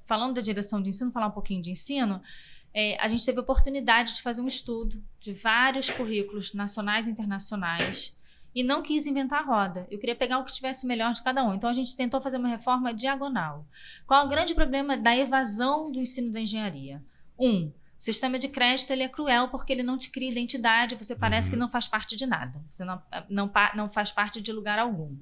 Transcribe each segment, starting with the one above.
falando da direção de ensino, falar um pouquinho de ensino, a gente teve a oportunidade de fazer um estudo de vários currículos nacionais e internacionais e não quis inventar a roda. Eu queria pegar o que tivesse melhor de cada um. Então, a gente tentou fazer uma reforma diagonal. Qual é o grande problema da evasão do ensino da engenharia? O sistema de crédito ele é cruel porque ele não te cria identidade, você parece que não faz parte de nada, você não faz parte de lugar algum.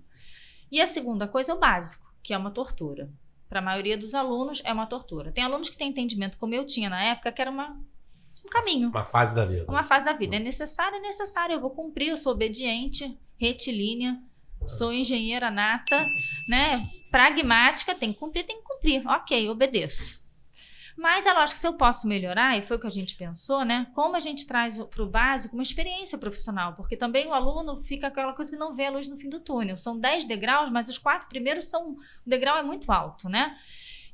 E a segunda coisa é o básico, que é uma tortura. Para a maioria dos alunos, é uma tortura. Tem alunos que têm entendimento, como eu tinha na época, que era um caminho. Uma fase da vida. Uma fase da vida. É necessário, eu vou cumprir, eu sou obediente, retilínea, sou engenheira nata, né? Pragmática, tem que cumprir. Ok, obedeço. Mas é lógico que se eu posso melhorar, e foi o que a gente pensou, né? Como a gente traz para o básico uma experiência profissional, porque também o aluno fica aquela coisa que não vê a luz no fim do túnel. São 10 degraus, mas os 4 primeiros o degrau é muito alto, né?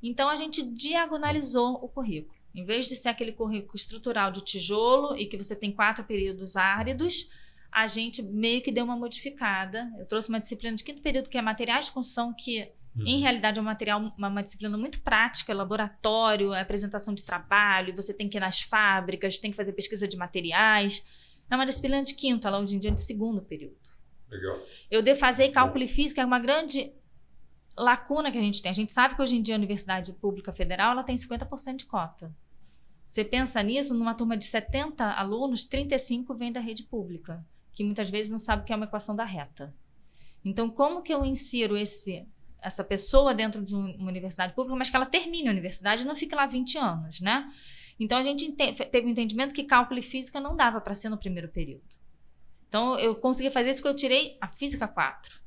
Então a gente diagonalizou o currículo. Em vez de ser aquele currículo estrutural de tijolo e que você tem 4 períodos áridos, a gente meio que deu uma modificada. Eu trouxe uma disciplina de 5º período, que é materiais de construção, que em realidade é uma disciplina muito prática, laboratório, apresentação de trabalho, você tem que ir nas fábricas, tem que fazer pesquisa de materiais. É uma disciplina de 5º, ela hoje em dia é de 2º período. Legal. Eu defasei cálculo e física, é uma grande lacuna que a gente tem. A gente sabe que hoje em dia a Universidade Pública Federal ela tem 50% de cota. Você pensa nisso, numa turma de 70 alunos, 35 vêm da rede pública, que muitas vezes não sabe o que é uma equação da reta. Então, como que eu insiro essa pessoa dentro de uma universidade pública, mas que ela termine a universidade e não fique lá 20 anos, né? Então, a gente teve um entendimento que cálculo e física não dava para ser no 1º período. Então, eu consegui fazer isso porque eu tirei a física 4.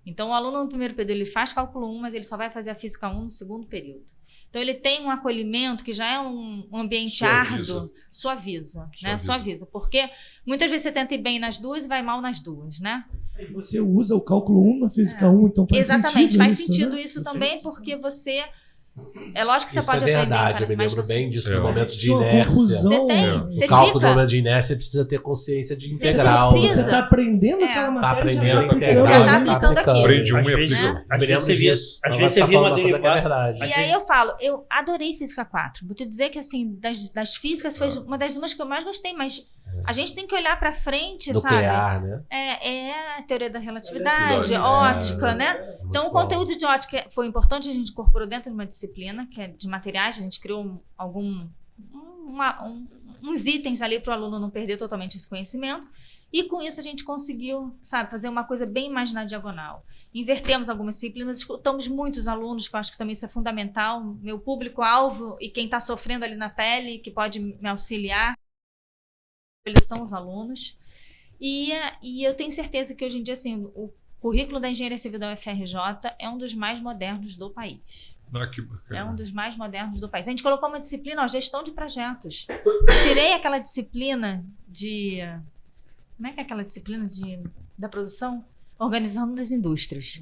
Então, o aluno no 1º período, ele faz cálculo 1, mas ele só vai fazer a física 1 no 2º período. Então, ele tem um acolhimento que já é um ambiente árduo, suaviza, né? Suaviza, porque muitas vezes você tenta ir bem nas duas e vai mal nas duas, né? E você usa o cálculo 1 na física 1, então faz sentido. Exatamente, faz isso, sentido né? isso também, porque você... É lógico que você Isso pode é verdade, aprender, eu me lembro bem disso no momento de Uma inércia. confusão. Você tem, O você cálculo fica... do momento de inércia precisa ter consciência de Você integral. precisa. Você está aprendendo aquela Tá matéria, aprendendo já tá integral. Já tá aplicando, né? aplicando aqui. Aprende um Às e vezes, aplica. às vezes você via, às vezes você via uma derivada. É verdade. E aí eu falo, eu adorei Física 4. Vou te dizer que, assim, das físicas foi uma das umas que eu mais gostei, mas a gente tem que olhar pra frente, Nuclear, sabe? né? É a teoria da relatividade, Relatividade, ótica, né? Muito Então, o bom. conteúdo de ótica foi importante, a gente incorporou dentro de uma disciplina, que é de materiais, a gente criou uns itens ali para o aluno não perder totalmente esse conhecimento. E com isso a gente conseguiu, sabe, fazer uma coisa bem mais na diagonal. Invertemos algumas disciplinas, escutamos muitos alunos, que eu acho que também isso é fundamental. Meu público-alvo e quem está sofrendo ali na pele, que pode me auxiliar, eles são os alunos. E eu tenho certeza que hoje em dia, assim, o currículo da Engenharia Civil da UFRJ é um dos mais modernos do país. Que bacana. É um dos mais modernos do país. A gente colocou uma disciplina, gestão de projetos. Tirei aquela disciplina de... Como é que é aquela disciplina da produção? Organização das indústrias.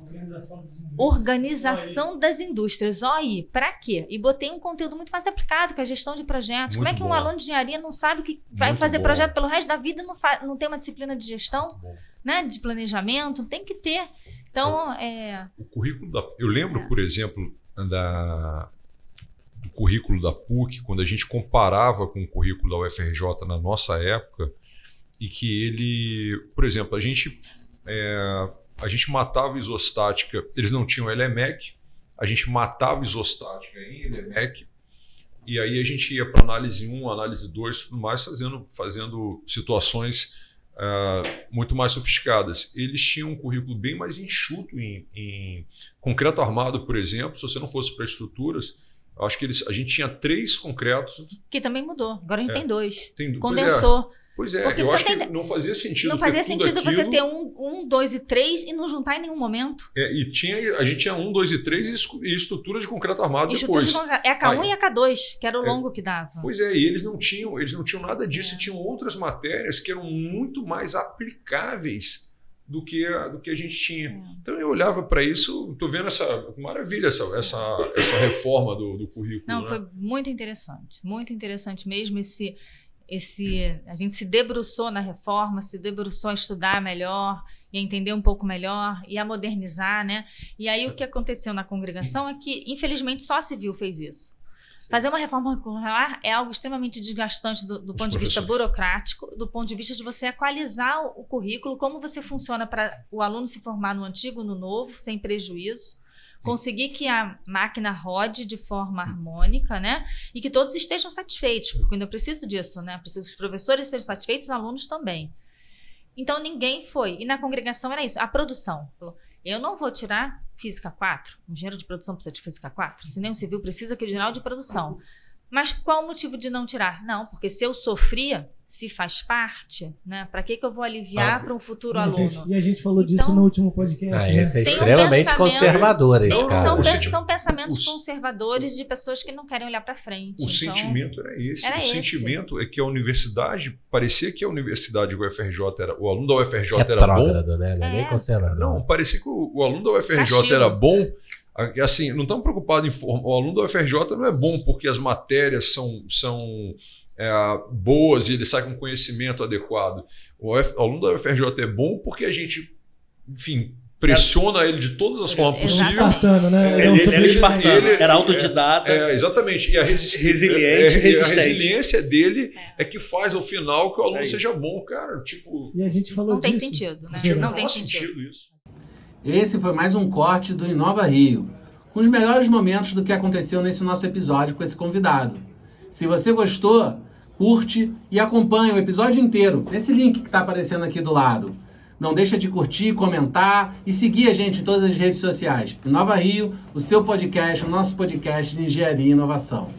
Organização das indústrias. Olha, para quê? E botei um conteúdo muito mais aplicado, que é a gestão de projetos. Como é que um aluno de engenharia não sabe o que vai fazer projeto pelo resto da vida e não tem uma disciplina de gestão, né? De planejamento? Tem que ter. Então, O currículo eu lembro, por exemplo, do currículo da PUC, quando a gente comparava com o currículo da UFRJ na nossa época, e que ele, por exemplo, a gente matava isostática, eles não tinham LMEC, a gente matava isostática em LMEC, e aí a gente ia para análise 1, análise 2, tudo mais, fazendo situações muito mais sofisticadas. Eles tinham um currículo bem mais enxuto em concreto armado, por exemplo. Se você não fosse para estruturas, eu acho que a gente tinha 3 concretos. Que também mudou. Agora a gente tem 2. Tem, Condensou. Pois é, Porque eu você acho que não fazia sentido. Não fazia ter tudo sentido você aquilo. ter 1, 2 e 3 e não juntar em nenhum momento. E a gente tinha 1, 2 e 3 e estrutura de concreto armado Estrutura depois. é a K1 e a K2, que era o longo que dava. Pois é, e eles não tinham nada disso, e tinham outras matérias que eram muito mais aplicáveis do que a gente tinha. Então eu olhava para isso, estou vendo essa maravilha, essa reforma do currículo. Não, né? foi muito interessante mesmo a gente se debruçou na reforma, se debruçou a estudar melhor e a entender um pouco melhor e a modernizar, né? E aí o que aconteceu na congregação é que, infelizmente, só a Civil fez isso. Fazer uma reforma curricular é algo extremamente desgastante do ponto de vista burocrático, do ponto de vista de você equalizar o currículo, como você funciona para o aluno se formar no antigo, no novo, sem prejuízo, conseguir que a máquina rode de forma harmônica, né? E que todos estejam satisfeitos, porque eu ainda preciso disso, né? Preciso que os professores estejam satisfeitos, os alunos também. Então, ninguém foi. E na congregação era isso, a produção. Eu não vou tirar Física 4. O engenheiro de produção precisa de Física 4. Cinema civil precisa que o general de produção. Mas qual o motivo de não tirar? Não, porque se eu sofria, se faz parte, né? Para que eu vou aliviar para um futuro aluno? E a gente falou disso no último podcast. Esse é extremamente conservador, esse cara. São pensamentos conservadores de pessoas que não querem olhar para frente. O sentimento era esse. Sentimento é que a universidade, parecia que a universidade, o aluno da UFRJ era bom. Né? Não é nem conservador. Não, parecia que o aluno da UFRJ era bom. Assim, não estamos preocupados em formar. O aluno da UFRJ não é bom porque as matérias são boas e ele sai com conhecimento adequado. O aluno da UFRJ é bom porque a gente, enfim, pressiona ele de todas as formas possíveis. Espartano, né? Ele era espartano, era autodidata. Exatamente. E a resiliência dele é que faz ao final que o aluno seja bom, cara. Tipo, e a gente falou não disso. Tem sentido, né? Não tem sentido isso. Esse foi mais um corte do Inova Rio, com os melhores momentos do que aconteceu nesse nosso episódio com esse convidado. Se você gostou, curte e acompanha o episódio inteiro nesse link que está aparecendo aqui do lado. Não deixa de curtir, comentar e seguir a gente em todas as redes sociais. Inova Rio, o seu podcast, o nosso podcast de engenharia e inovação.